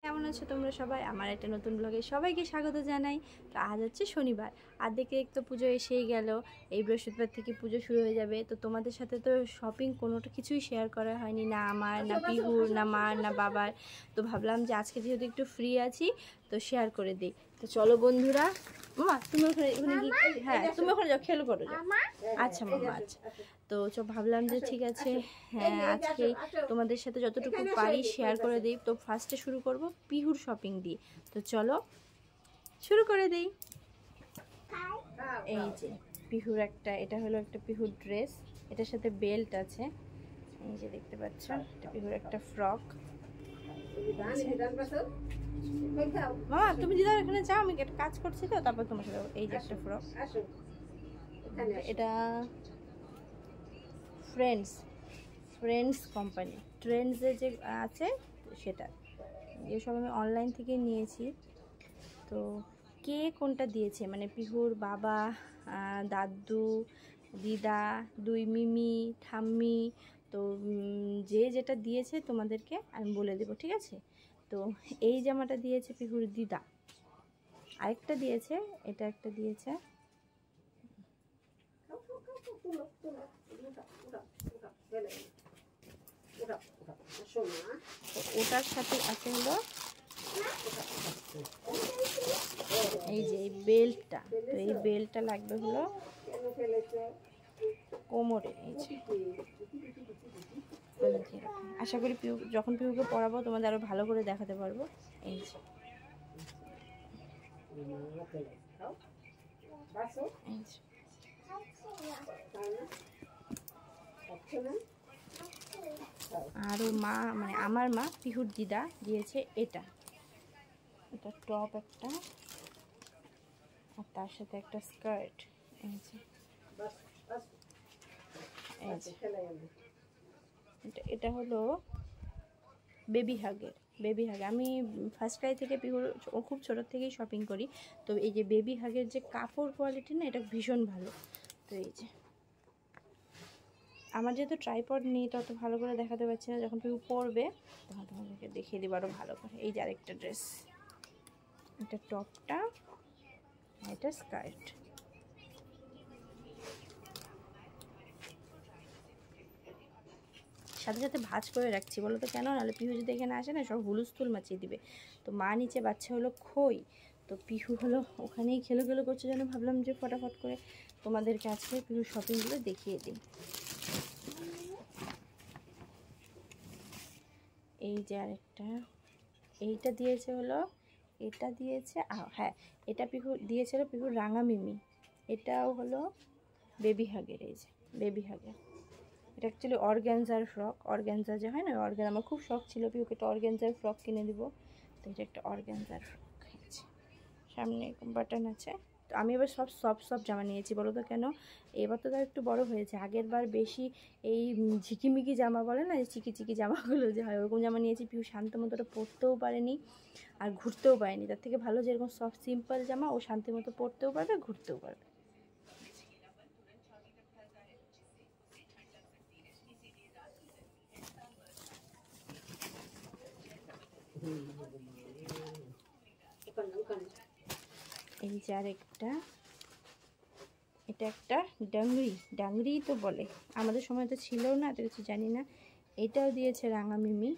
কেমন আছো তোমরা সবাই? আমার একটা নতুন ব্লগে সবাইকে স্বাগত জানাই। তো আজ হচ্ছে শনিবার, আর দেখে তো পুজো এসেই গেল। এই বৃহস্পতিবার থেকে পুজো শুরু হয়ে যাবে। তো তোমাদের সাথে তো শপিং কোনোটা কিছুই শেয়ার করা হয়নি, না আমার, না পিহুর, না মার, না বাবার। তো ভাবলাম যে আজকে যেহেতু একটু ফ্রি আছি তো শেয়ার করে দিই। তো চলো বন্ধুরা। মামা তুমি ওখানে হ্যাঁ তুমি ওখানে যাও, খেলো করো যাও। আচ্ছা মামা, আচ্ছা। তো ভাবলাম যে ঠিক আছে, হ্যাঁ আজকেই তোমাদের সাথে যতটুকু পারি শেয়ার করে দিই। তো ফার্স্টে শুরু করব পিহুর শপিং দিয়ে। তো চলো শুরু করে দিই। এই যে পিহুর এটা হলো একটা পিহুর ড্রেস, এটার সাথে বেল্ট আছে। এই যে দেখতে পাচ্ছ, এটা পিহুর একটা ফ্রক। মামা তুমি দিদার এখানে যাও, আমি একটা কাজ করছি তো, তারপর তোমার সাথে। এই যে একটা ফ্রক, এটা ফ্রেন্ডস কোম্পানি, ট্রেন্ডসে যে আছে সেটা। এসব আমি অনলাইন থেকে নিয়েছি। তো কে কোনটা দিয়েছে, মানে পিহুর বাবা, দাদু, দিদা, দুই মিমি, ঠাম্মি, তো যে যেটা দিয়েছে তোমাদেরকে আমি বলে দেবো, ঠিক আছে? তো এই জামাটা দিয়েছে পিহুর দিদা, আরেকটা দিয়েছে, এটা একটা দিয়েছে। ওটার সাথে আছে হলো এই যে এই বেল্টটা। তো এই বেল্টটা লাগবে হলো কোমরে। এই যে আশা করি যখন পিহুকে পরাবো তোমাদের আরো ভালো করে দেখাতে পারবো। এই যে আরও মা, মানে আমার মা পিহুর দিদা দিয়েছে এটা টপ একটা, আর তার সাথে একটা স্কার্ট। এটা হলো বেবি হাগের। আমি ফার্স্ট ক্রাই থেকে পিহুর খুব ছোটোর থেকেই শপিং করি। তো এই যে বেবি হাগের যে কাপড় কোয়ালিটি না, এটা ভীষণ ভালো। তো এই যে আমার যেহেতু ট্রাইপড নেই তো অত ভালো করে দেখাতে পারছি না, যখন পিহু পরবে তখন তোমাদেরকে দেখিয়ে দেবো আরও ভালো করে। এই যে আরেকটা ড্রেস, এটা টপটা, এটা স্কার্ট। সাথে সাথে ভাঁজ করে রাখছি, বলো তো কেন? নাহলে পিহু যদি এখানে আসে না, সব হুলুস্থুল মাচিয়ে দিবে। তো মা নিচে, বাচ্চা হলো খই, তো পিহু হলো ওখানেই খেলো করছে, যেন ভাবলাম যে ফটাফট করে তোমাদেরকে আজকে পিহু শপিংগুলো দেখিয়ে দিই। এই যে আরেকটা, এইটা দিয়েছে হলো, এটা দিয়েছে হ্যাঁ, এটা পিহু দিয়েছিল পিহুর রাঙা মিমি। এটাও হলো বেবি হাগের। এই যে বেবি হাগের, এটা অ্যাকচুয়ালি অর্গ্যানজার ফ্রক। অর্গ্যানজা যে হয় না, আমার খুব শখ ছিল পিহুকে একটা অর্গ্যানজার ফ্রক কিনে দিব। তো এটা একটা অর্গ্যানজার ফ্রক, সামনে বাটন আছে। তো আমি এবার সব জামা নিয়েছি, বলো তো কেন? এবার তো তার একটু বড় হয়েছে, আগের বার বেশি এই ঝিকিমিকি জামা বলে না, চিকি চিকি জামাগুলো যে হয়, ওরকম জামা নিয়েছি। পিহু শান্ত মতো পরতেও পারেনি আর ঘুরতেও পারেনি। তার থেকে ভালো যেরকম সফট সিম্পল জামা, ও শান্তি মতো পরতেও পারবে, ঘুরতেও পারবে। এই যে আরেকটা, এটা একটা ডাংরি তো বলে, আমাদের সময় তো ছিল না, এত কিছু জানি না। এটাও দিয়েছে রাঙা মিমি।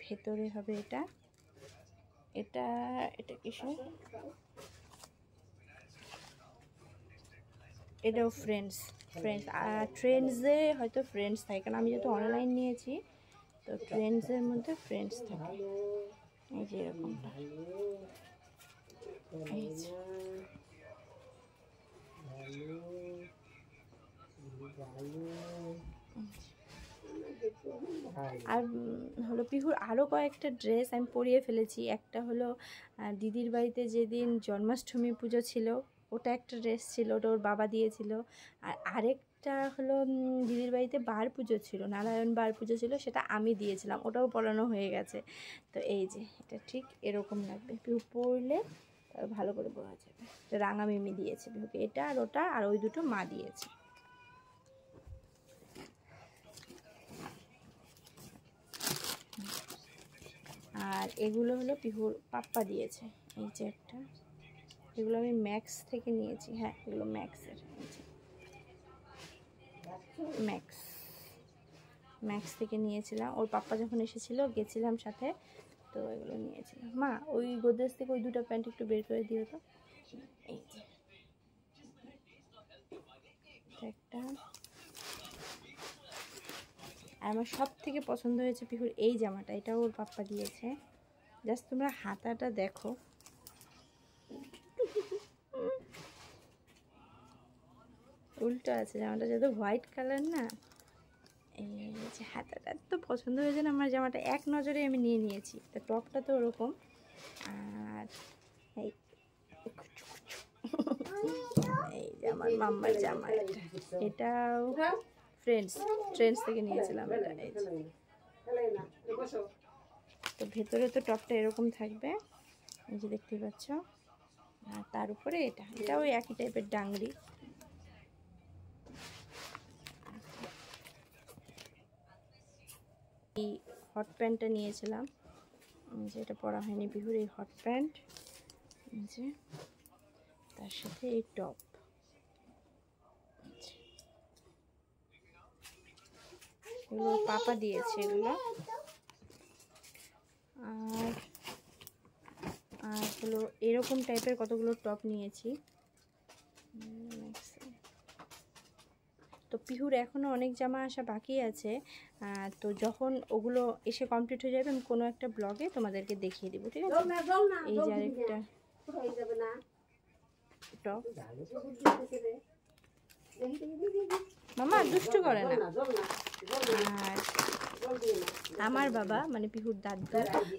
ভেতরে হবে এটা এটা এটা কিসের? এটাও ট্রেন্ডসে হয়তো ফ্রেন্ডস থাকে, কারণ আমি যেহেতু অনলাইন নিয়েছি তো ট্রেন্ডসের মধ্যে ফ্রেন্ডস থাকে। এই যে এরকমটা, আর হলো পিহুর আরও কয়েকটা ড্রেস আমি পরিয়ে ফেলেছি। একটা হলো দিদির বাড়িতে যেদিন জন্মাষ্টমী পুজো ছিল, ওটা একটা ড্রেস ছিল, ওটা ওর বাবা দিয়েছিল। আর আরেকটা হলো দিদির বাড়িতে বার পুজো ছিল, নারায়ণ বার পুজো ছিল, সেটা আমি দিয়েছিলাম, ওটাও পরানো হয়ে গেছে। তো এই যে এটা ঠিক এরকম লাগবে, পিহু পরলে ভালো করে বোঝা যাবে। রাঙা মিমি দিয়েছে বিহুকে, এটা আর ওটা, আর ওই দুটো মা দিয়েছে। আর এগুলো হলো পিহুর পাপ্পা দিয়েছে, এই যে একটা, এগুলো আমি ম্যাক্স থেকে নিয়েছি। হ্যাঁ, এগুলো ম্যাক্সের, ম্যাক্স থেকে নিয়েছিলাম। ওর পাপ্পা যখন এসেছিলো গেছিলাম সাথে, তো এগুলো নিয়েছিলাম। মা ওই গোদরেজ থেকে ওই দুটো প্যান্ট একটু বের করে দিও তো। এই যে একটা, আর আমার সব থেকে পছন্দ হয়েছে পিহুর এই জামাটা, এটাও ওর পাপ্পা দিয়েছে। জাস্ট তোমরা হাতাটা দেখো, উল্টো আছে জামাটা, যেহেতু হোয়াইট কালার না। এই যে হাতাটা তো পছন্দ হয়েছে না আমার, জামাটা এক নজরে আমি নিয়ে নিয়েছি। তো টপটা তো ওরকম। আর এই এই যে আমার মাম্মার জামা, এটাও ট্রেন্ডস থেকে নিয়েছিলাম এটা। এই তো ভেতরে তো টপটা এরকম থাকবে, এই যে দেখতেই পাচ্ছ। আর তার উপরে এটাও একই টাইপের ডাংরি। এই হট প্যান্টটা নিয়েছিলাম, যেটা পরা হয়নি বিহুর, এই হট প্যান্ট, যে তার সাথে এই টপ। এগুলো পাপা দিয়েছে এগুলো। আর হলো এরকম টাইপের কতগুলো টপ নিয়েছি। তো পিহুর এখনও অনেক জামা আসা বাকি আছে, তো যখন ওগুলো এসে কমপ্লিট হয়ে যাবে আমি কোনো একটা ব্লগে তোমাদেরকে দেখিয়ে দেবো, ঠিক আছে। এই যে আরেকটা টপ, মামা দুষ্টু করে না। আর আমার বাবা মানে পিহুর দাদু,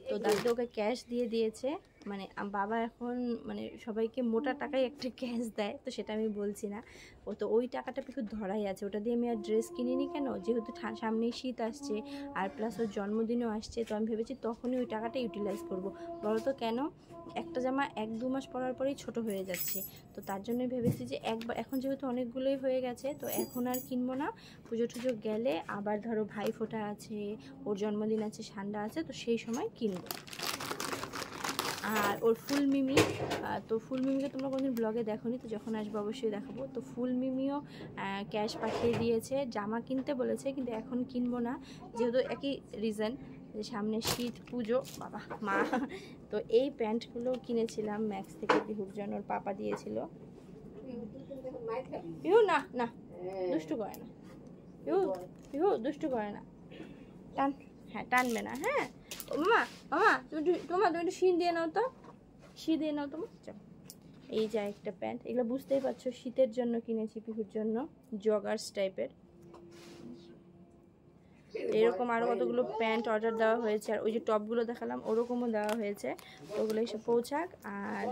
তো দাদু ওকে ক্যাশ দিয়ে দিয়েছে। মানে বাবা এখন মানে সবাইকে মোটা টাকায় একটা ক্যাশ দেয়, তো সেটা আমি বলছি না। ও তো ওই টাকাটা পিহুর ধরাই আছে, ওটা দিয়ে আমি আর ড্রেস কিনিনি কেন, যেহেতু সামনেই শীত আসছে আর প্লাস ওর জন্মদিনও আসছে, তো আমি ভেবেছি তখনই ওই টাকাটা ইউটিলাইজ করবো। বলো তো কেন, একটা জামা 1-2 মাস পরার পরেই ছোট হয়ে যাচ্ছে, তো তার জন্য ভেবেছি যে একবার, এখন যেহেতু অনেকগুলোই হয়ে গেছে তো এখন আর কিনবো না। পুজো টুজো গেলে আবার ধরো ভাই ফোঁটা আছে, ওর জন্মদিন আছে, ঠান্ডা আছে, তো সেই সময় কিনবো। আর ওর ফুল মিমি, তো ফুল মিমিকে তোমরা কোনদিন ব্লগে দেখোনি, তো যখন আসবো অবশ্যই দেখাবো। তো ফুল মিমিও ক্যাশ পাঠিয়ে দিয়েছে, জামা কিনতে বলেছে, কিন্তু এখন কিনবো না, যেহেতু একই রিজন যে সামনে শীত, পুজো, বাবা মা। তো এই প্যান্টগুলো কিনেছিলাম ম্যাক্স থেকে পিহুর জন্য, ওর পাপা দিয়েছিল। পিহু না না, দুষ্টু করে না পিহু দুষ্টু করে না, টান, হ্যাঁ টানবে না। হ্যাঁ মামা, তুমি একটু শি দিয়ে নাও তো, শি দিয়ে নাও তোমার। চলো, এই যে একটা প্যান্ট, এগুলো বুঝতেই পারছো শীতের জন্য কিনেছি পিহুর জন্য, জগার্স টাইপের। এরকম আরও কতগুলো প্যান্ট অর্ডার দেওয়া হয়েছে, আর ওই যে টপগুলো দেখালাম ওরকমও দেওয়া হয়েছে, তো ওগুলো এসে পৌঁছাক। আর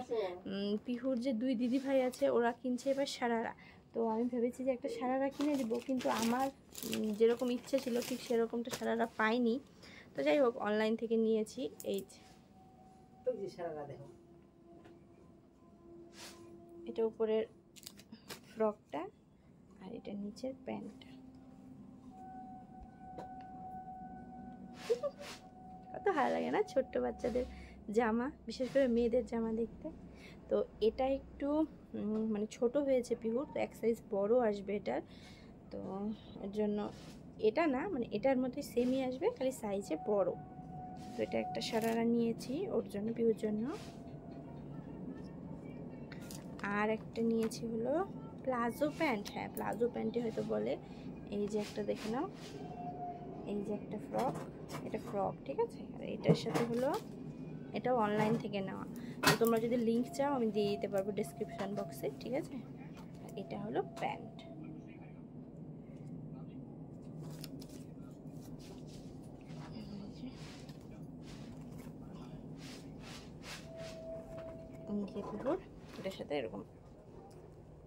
পিহুর যে 2 দিদি ভাই আছে, ওরা কিনছে এবার সারারা, তো আমি ভেবেছি যে একটা সারারা কিনে দিব, কিন্তু আমার যেরকম ইচ্ছে ছিল ঠিক সেরকমটা সারারা পাইনি। তো যাই হোক, অনলাইন থেকে নিয়েছি। এই এটা উপরের ফ্রকটা, আর এটা নিচের প্যান্টটা। কত ভালো লাগে না ছোট্ট বাচ্চাদের জামা, বিশেষ করে মেয়েদের জামা দেখতে। তো এটা একটু মানে ছোট হয়েছে পিহুর, তো এক সাইজ বড় আসবে এটার, তো এর জন্য এটা না, মানে এটার মধ্যে সেমই আসবে, খালি সাইজে বড়। তো এটা একটা সারারা নিয়েছি ওর জন্য, পিহুর জন্য। আর একটা নিয়েছি হলো প্লাজো প্যান্ট, হ্যাঁ প্লাজো প্যান্টই হয়তো বলে। এই যে একটা দেখে নাও, এই যে একটা ফ্রক, এটা ফ্রক, ঠিক আছে। আর এটার সাথে হলো, এটাও অনলাইন থেকে নেওয়া, তো তোমরা যদি লিঙ্ক চাও আমি দিয়ে দিতে পারবো ডেসক্রিপশন বক্সে, ঠিক আছে। আর এটা হলো প্যান্ট। এটার সাথে এরকম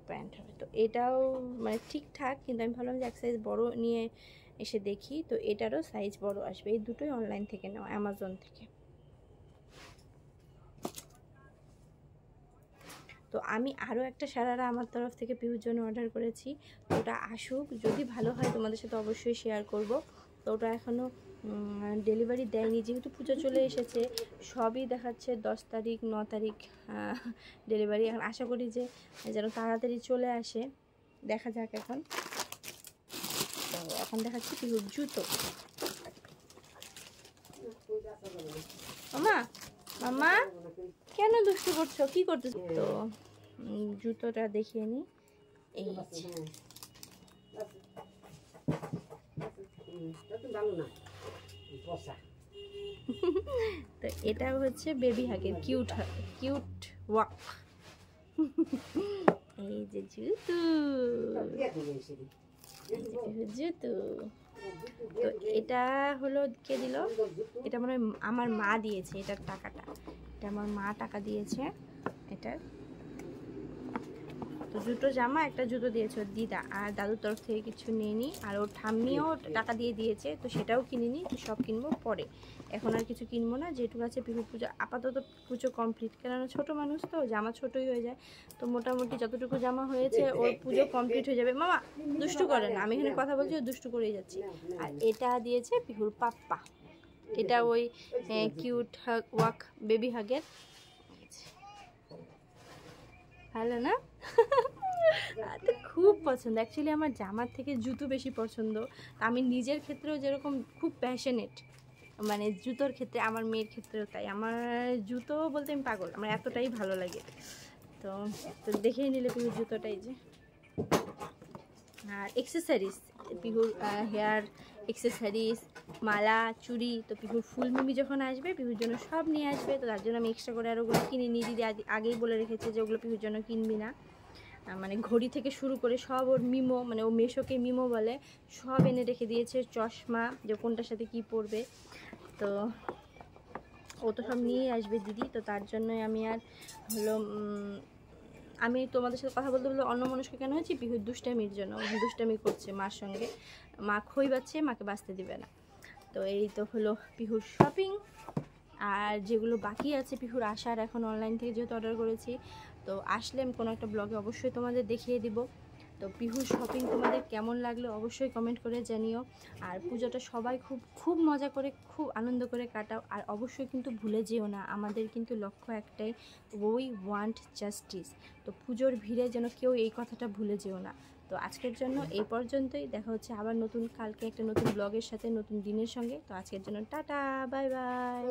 প্যান্ট হবে, তো এটাও মানে ঠিকঠাক, কিন্তু আমি ভাবলাম যে এক সাইজ বড় নিয়ে এসে দেখি, তো এটারও সাইজ বড় আসবে। এই দুটোই অনলাইন থেকে নেওয়া, অ্যামাজন থেকে। তো আমি আরও একটা সারারা আমার তরফ থেকে পিহুর জন্য অর্ডার করেছি। তো ওটা আসুক, যদি ভালো হয় তোমাদের সাথে অবশ্যই শেয়ার করব। তো ওটা এখনও ডেলিভারি দেয়নি, যেহেতু পুজো চলে এসেছে, সবই দেখাচ্ছে 10 তারিখ 9 তারিখ ডেলিভারি। এখন আশা করি যে যেন তাড়াতাড়ি চলে আসে, দেখা যাক এখন। তো এখন দেখাচ্ছি পিহুর জুতো। মামা মামা কেন দুষ্টু করছো, কি করতেছো? তো জুতোটা দেখিয়ে নি, এই তো এটা হচ্ছে বেবি হাগের কিউট ওয়াক। এই যে জুতো, জুতো। তো এটা হলো কে দিল, এটা মনে হয় আমার মা দিয়েছে, এটার টাকাটা, এটা আমার মা টাকা দিয়েছে এটার। তো জুতো জামা একটা জুতো দিয়েছে ওর দিদা, আর দাদুর তরফ থেকে কিছু নিইনি। আর ওর ঠাম্মিও টাকা দিয়ে দিয়েছে, তো সেটাও কিনিনি, তো সব কিনবো পরে। এখন আর কিছু কিনবো না, যেটুকু আছে পিহু পুজো আপাতত পুজো কমপ্লিট, কেননা ছোটো মানুষ তো জামা ছোটোই হয়ে যায়। তো মোটামুটি যতটুকু জামা হয়েছে ওর পুজো কমপ্লিট হয়ে যাবে। মামা দুষ্টু করেন, আমি এখানে কথা বলছি, ও দুষ্টু করেই যাচ্ছি। আর এটা দিয়েছে পিহুর পাপ্পা, এটা ওই কিউট ওয়াক বেবি হাগের। ভালো না? তো খুব পছন্দ, অ্যাকচুয়ালি আমার জামার থেকে জুতো বেশি পছন্দ। আমি নিজের ক্ষেত্রেও যেরকম খুব প্যাশনেট, মানে জুতোর ক্ষেত্রে আমার মেয়ের ক্ষেত্রেও তাই। আমার জুতো বলতে আমি পাগল, আমার এতটাই ভালো লাগে। তো তো দেখেই নিলে পিহুর জুতোটাই যে। আর এক্সেসারিজ, পিহুর হেয়ার এক্সেসারিজ, মালা, চুড়ি। তো পিহুর ফুল মিমি যখন আসবে পিহুর জন্য সব নিয়ে আসবে, তো তার জন্য আমি এক্সট্রা করে আর ওগুলো কিনে নিয়ে দিদি আগেই বলে রেখেছে যে ওগুলো পিহুর জন্য কিনবি না। মানে ঘড়ি থেকে শুরু করে সব ওর মিমো, মানে ও মেশোকে মিমো বলে, সব এনে রেখে দিয়েছে। চশমা, যে কোনটার সাথে কি পরবে, তো ও তো সব নিয়ে আসবে দিদি। তো তার জন্যই আমি আর হলো আমি তোমাদের সাথে কথা বলতে বলতে অন্যমনস্ক কেন হয়েছি, পিহুর দুষ্টামির জন্য। দুষ্টামি করছে মার সঙ্গে, মা খই বাচ্ছে, মাকে বাঁচতে দিবে না। তো এই তো হলো পিহুর শপিং। আর যেগুলো বাকি আছে পিহুর আসার, এখন অনলাইন থেকে যেহেতু অর্ডার করেছি, তো আসলে আমি কোনো একটা ব্লগে অবশ্যই তোমাদের দেখিয়ে দিব। তো পিহুর শপিং তোমাদের কেমন লাগলো অবশ্যই কমেন্ট করে জানিও। আর পুজোটা সবাই খুব খুব মজা করে, খুব আনন্দ করে কাটাও। আর অবশ্যই কিন্তু ভুলে যেও না, আমাদের কিন্তু লক্ষ্য একটাই, উই ওয়ান্ট জাস্টিস। তো পুজোর ভিড়ে যেন কেউ এই কথাটা ভুলে যেও না। তো আজকের জন্য এই পর্যন্তই, দেখা হচ্ছে আবার নতুন কালকে একটা নতুন ব্লগের সাথে, নতুন দিনের সঙ্গে। তো আজকের জন্য টাটা, বাই বাই।